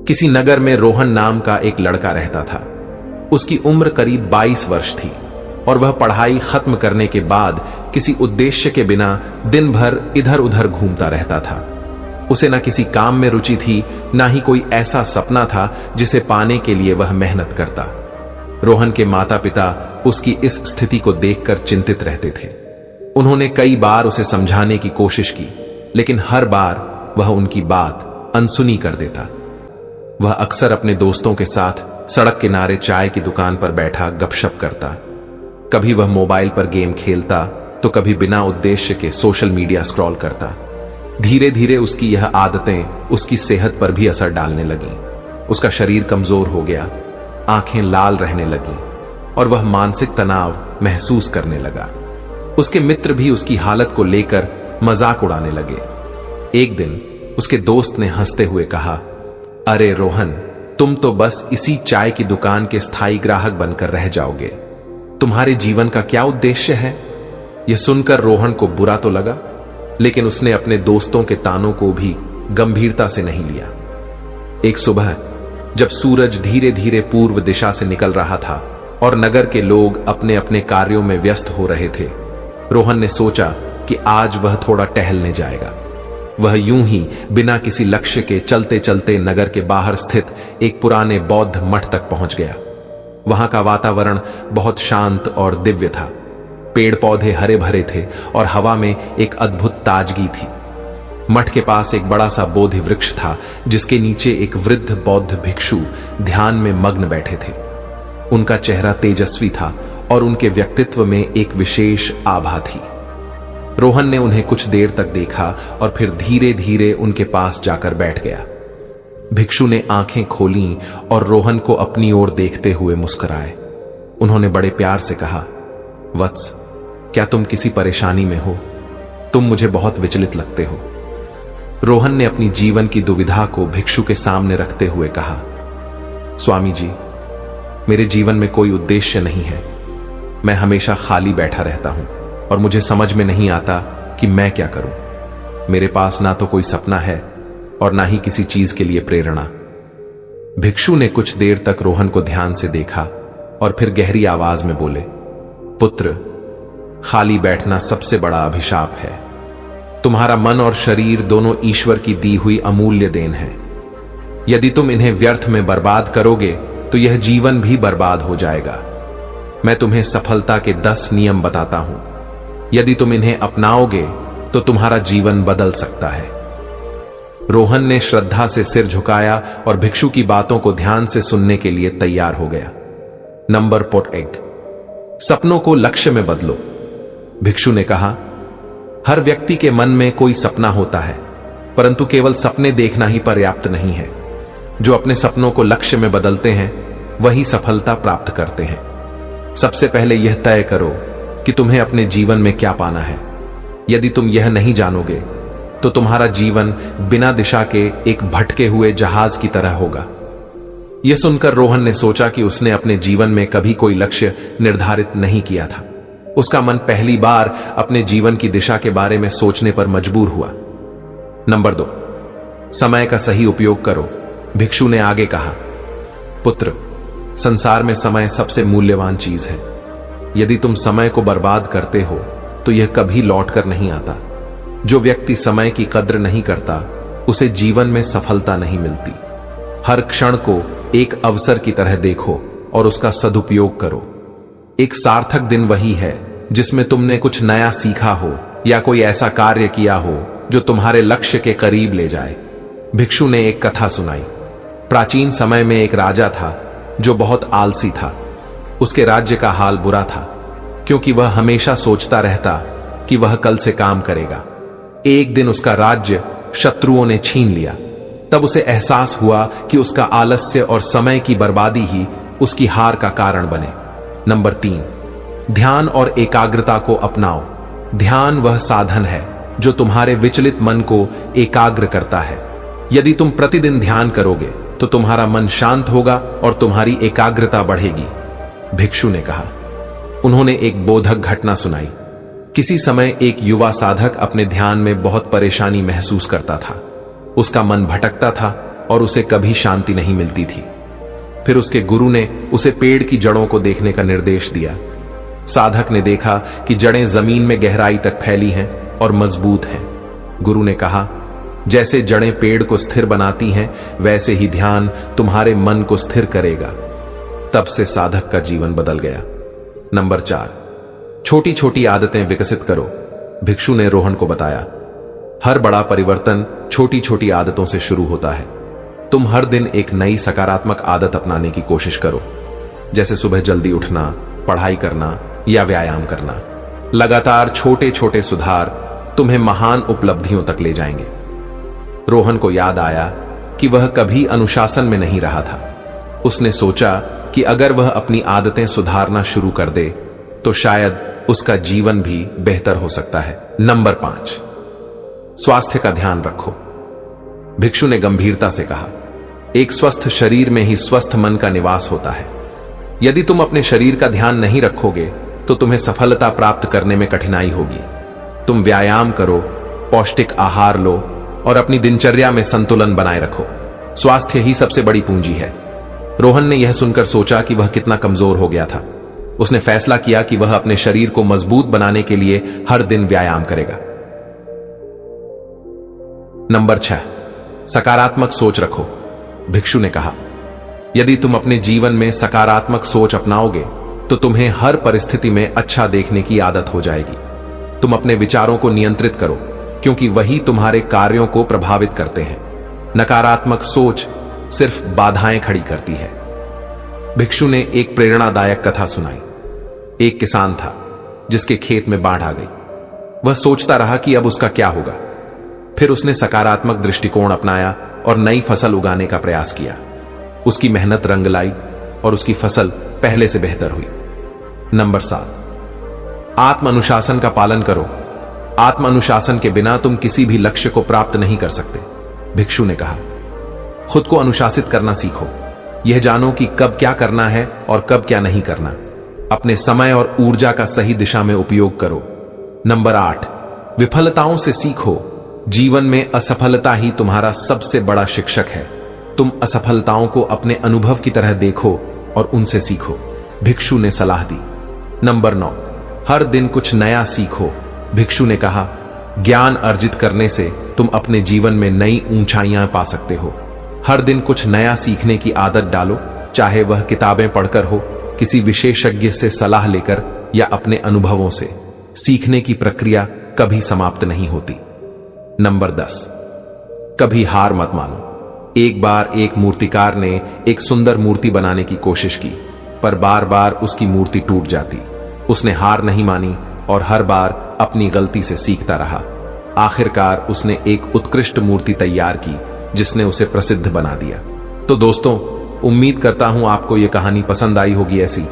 किसी नगर में रोहन नाम का एक लड़का रहता था। उसकी उम्र करीब 22 वर्ष थी और वह पढ़ाई खत्म करने के बाद किसी उद्देश्य के बिना दिन भर इधर उधर घूमता रहता था। उसे न किसी काम में रुचि थी, ना ही कोई ऐसा सपना था जिसे पाने के लिए वह मेहनत करता। रोहन के माता पिता उसकी इस स्थिति को देखकर चिंतित रहते थे। उन्होंने कई बार उसे समझाने की कोशिश की, लेकिन हर बार वह उनकी बात अनसुनी कर देता। वह अक्सर अपने दोस्तों के साथ सड़क किनारे चाय की दुकान पर बैठा गपशप करता। कभी वह मोबाइल पर गेम खेलता तो कभी बिना उद्देश्य के सोशल मीडिया स्क्रॉल करता। धीरे धीरे उसकी यह आदतें उसकी सेहत पर भी असर डालने लगीं। उसका शरीर कमजोर हो गया, आंखें लाल रहने लगीं और वह मानसिक तनाव महसूस करने लगा। उसके मित्र भी उसकी हालत को लेकर मजाक उड़ाने लगे। एक दिन उसके दोस्त ने हंसते हुए कहा, अरे रोहन, तुम तो बस इसी चाय की दुकान के स्थायी ग्राहक बनकर रह जाओगे। तुम्हारे जीवन का क्या उद्देश्य है? यह सुनकर रोहन को बुरा तो लगा, लेकिन उसने अपने दोस्तों के तानों को भी गंभीरता से नहीं लिया। एक सुबह जब सूरज धीरे धीरे पूर्व दिशा से निकल रहा था और नगर के लोग अपने अपने कार्यों में व्यस्त हो रहे थे, रोहन ने सोचा कि आज वह थोड़ा टहलने जाएगा। वह यूं ही बिना किसी लक्ष्य के चलते चलते नगर के बाहर स्थित एक पुराने बौद्ध मठ तक पहुंच गया। वहां का वातावरण बहुत शांत और दिव्य था। पेड़ पौधे हरे भरे थे और हवा में एक अद्भुत ताजगी थी। मठ के पास एक बड़ा सा बोधि वृक्ष था, जिसके नीचे एक वृद्ध बौद्ध भिक्षु ध्यान में मग्न बैठे थे। उनका चेहरा तेजस्वी था और उनके व्यक्तित्व में एक विशेष आभा थी। रोहन ने उन्हें कुछ देर तक देखा और फिर धीरे धीरे उनके पास जाकर बैठ गया। भिक्षु ने आंखें खोलीं और रोहन को अपनी ओर देखते हुए मुस्कुराए। उन्होंने बड़े प्यार से कहा, वत्स, क्या तुम किसी परेशानी में हो? तुम मुझे बहुत विचलित लगते हो। रोहन ने अपनी जीवन की दुविधा को भिक्षु के सामने रखते हुए कहा, स्वामी जी, मेरे जीवन में कोई उद्देश्य नहीं है। मैं हमेशा खाली बैठा रहता हूं और मुझे समझ में नहीं आता कि मैं क्या करूं। मेरे पास ना तो कोई सपना है और ना ही किसी चीज के लिए प्रेरणा। भिक्षु ने कुछ देर तक रोहन को ध्यान से देखा और फिर गहरी आवाज में बोले, पुत्र, खाली बैठना सबसे बड़ा अभिशाप है। तुम्हारा मन और शरीर दोनों ईश्वर की दी हुई अमूल्य देन है। यदि तुम इन्हें व्यर्थ में बर्बाद करोगे तो यह जीवन भी बर्बाद हो जाएगा। मैं तुम्हें सफलता के 10 नियम बताता हूं। यदि तुम इन्हें अपनाओगे तो तुम्हारा जीवन बदल सकता है। रोहन ने श्रद्धा से सिर झुकाया और भिक्षु की बातों को ध्यान से सुनने के लिए तैयार हो गया। नंबर 8, सपनों को लक्ष्य में बदलो। भिक्षु ने कहा, हर व्यक्ति के मन में कोई सपना होता है, परंतु केवल सपने देखना ही पर्याप्त नहीं है। जो अपने सपनों को लक्ष्य में बदलते हैं वही सफलता प्राप्त करते हैं। सबसे पहले यह तय करो कि तुम्हें अपने जीवन में क्या पाना है। यदि तुम यह नहीं जानोगे तो तुम्हारा जीवन बिना दिशा के एक भटके हुए जहाज की तरह होगा। यह सुनकर रोहन ने सोचा कि उसने अपने जीवन में कभी कोई लक्ष्य निर्धारित नहीं किया था। उसका मन पहली बार अपने जीवन की दिशा के बारे में सोचने पर मजबूर हुआ। नंबर 2, समय का सही उपयोग करो। भिक्षु ने आगे कहा, पुत्र, संसार में समय सबसे मूल्यवान चीज है। यदि तुम समय को बर्बाद करते हो तो यह कभी लौट कर नहीं आता। जो व्यक्ति समय की कद्र नहीं करता उसे जीवन में सफलता नहीं मिलती। हर क्षण को एक अवसर की तरह देखो और उसका सदुपयोग करो। एक सार्थक दिन वही है जिसमें तुमने कुछ नया सीखा हो या कोई ऐसा कार्य किया हो जो तुम्हारे लक्ष्य के करीब ले जाए। भिक्षु ने एक कथा सुनाई। प्राचीन समय में एक राजा था जो बहुत आलसी था। उसके राज्य का हाल बुरा था क्योंकि वह हमेशा सोचता रहता कि वह कल से काम करेगा। एक दिन उसका राज्य शत्रुओं ने छीन लिया। तब उसे एहसास हुआ कि उसका आलस्य और समय की बर्बादी ही उसकी हार का कारण बने। नंबर 3, ध्यान और एकाग्रता को अपनाओ। ध्यान वह साधन है जो तुम्हारे विचलित मन को एकाग्र करता है। यदि तुम प्रतिदिन ध्यान करोगे तो तुम्हारा मन शांत होगा और तुम्हारी एकाग्रता बढ़ेगी, भिक्षु ने कहा। उन्होंने एक बोधक घटना सुनाई। किसी समय एक युवा साधक अपने ध्यान में बहुत परेशानी महसूस करता था। उसका मन भटकता था और उसे कभी शांति नहीं मिलती थी। फिर उसके गुरु ने उसे पेड़ की जड़ों को देखने का निर्देश दिया। साधक ने देखा कि जड़ें जमीन में गहराई तक फैली हैं और मजबूत हैं। गुरु ने कहा, जैसे जड़ें पेड़ को स्थिर बनाती हैं, वैसे ही ध्यान तुम्हारे मन को स्थिर करेगा। तब से साधक का जीवन बदल गया। नंबर 4, छोटी छोटी आदतें विकसित करो। भिक्षु ने रोहन को बताया, हर बड़ा परिवर्तन छोटी छोटी आदतों से शुरू होता है। तुम हर दिन एक नई सकारात्मक आदत अपनाने की कोशिश करो, जैसे सुबह जल्दी उठना, पढ़ाई करना या व्यायाम करना। लगातार छोटे छोटे सुधार तुम्हें महान उपलब्धियों तक ले जाएंगे। रोहन को याद आया कि वह कभी अनुशासन में नहीं रहा था। उसने सोचा कि अगर वह अपनी आदतें सुधारना शुरू कर दे तो शायद उसका जीवन भी बेहतर हो सकता है। नंबर 5, स्वास्थ्य का ध्यान रखो। भिक्षु ने गंभीरता से कहा, एक स्वस्थ शरीर में ही स्वस्थ मन का निवास होता है। यदि तुम अपने शरीर का ध्यान नहीं रखोगे तो तुम्हें सफलता प्राप्त करने में कठिनाई होगी। तुम व्यायाम करो, पौष्टिक आहार लो और अपनी दिनचर्या में संतुलन बनाए रखो। स्वास्थ्य ही सबसे बड़ी पूंजी है। रोहन ने यह सुनकर सोचा कि वह कितना कमजोर हो गया था। उसने फैसला किया कि वह अपने शरीर को मजबूत बनाने के लिए हर दिन व्यायाम करेगा। नंबर 6, सकारात्मक सोच रखो। भिक्षु ने कहा, यदि तुम अपने जीवन में सकारात्मक सोच अपनाओगे तो तुम्हें हर परिस्थिति में अच्छा देखने की आदत हो जाएगी। तुम अपने विचारों को नियंत्रित करो, क्योंकि वही तुम्हारे कार्यों को प्रभावित करते हैं। नकारात्मक सोच सिर्फ बाधाएं खड़ी करती है। भिक्षु ने एक प्रेरणादायक कथा सुनाई। एक किसान था जिसके खेत में बाढ़ आ गई। वह सोचता रहा कि अब उसका क्या होगा। फिर उसने सकारात्मक दृष्टिकोण अपनाया और नई फसल उगाने का प्रयास किया। उसकी मेहनत रंग लाई और उसकी फसल पहले से बेहतर हुई। नंबर 7, आत्म अनुशासन का पालन करो। आत्म अनुशासन के बिना तुम किसी भी लक्ष्य को प्राप्त नहीं कर सकते। भिक्षु ने कहा, खुद को अनुशासित करना सीखो। यह जानो कि कब क्या करना है और कब क्या नहीं करना। अपने समय और ऊर्जा का सही दिशा में उपयोग करो। नंबर 8, विफलताओं से सीखो। जीवन में असफलता ही तुम्हारा सबसे बड़ा शिक्षक है। तुम असफलताओं को अपने अनुभव की तरह देखो और उनसे सीखो। भिक्षु ने सलाह दी। नंबर 9, हर दिन कुछ नया सीखो। भिक्षु ने कहा, ज्ञान अर्जित करने से तुम अपने जीवन में नई ऊंचाइयां पा सकते हो। हर दिन कुछ नया सीखने की आदत डालो, चाहे वह किताबें पढ़कर हो, किसी विशेषज्ञ से सलाह लेकर या अपने अनुभवों से। सीखने की प्रक्रिया कभी समाप्त नहीं होती। नंबर 10, कभी हार मत मानो। एक बार एक मूर्तिकार ने एक सुंदर मूर्ति बनाने की कोशिश की, पर बार बार उसकी मूर्ति टूट जाती। उसने हार नहीं मानी और हर बार अपनी गलती से सीखता रहा। आखिरकार उसने एक उत्कृष्ट मूर्ति तैयार की जिसने उसे प्रसिद्ध बना दिया। तो दोस्तों, उम्मीद करता हूं आपको यह कहानी पसंद आई होगी। ऐसी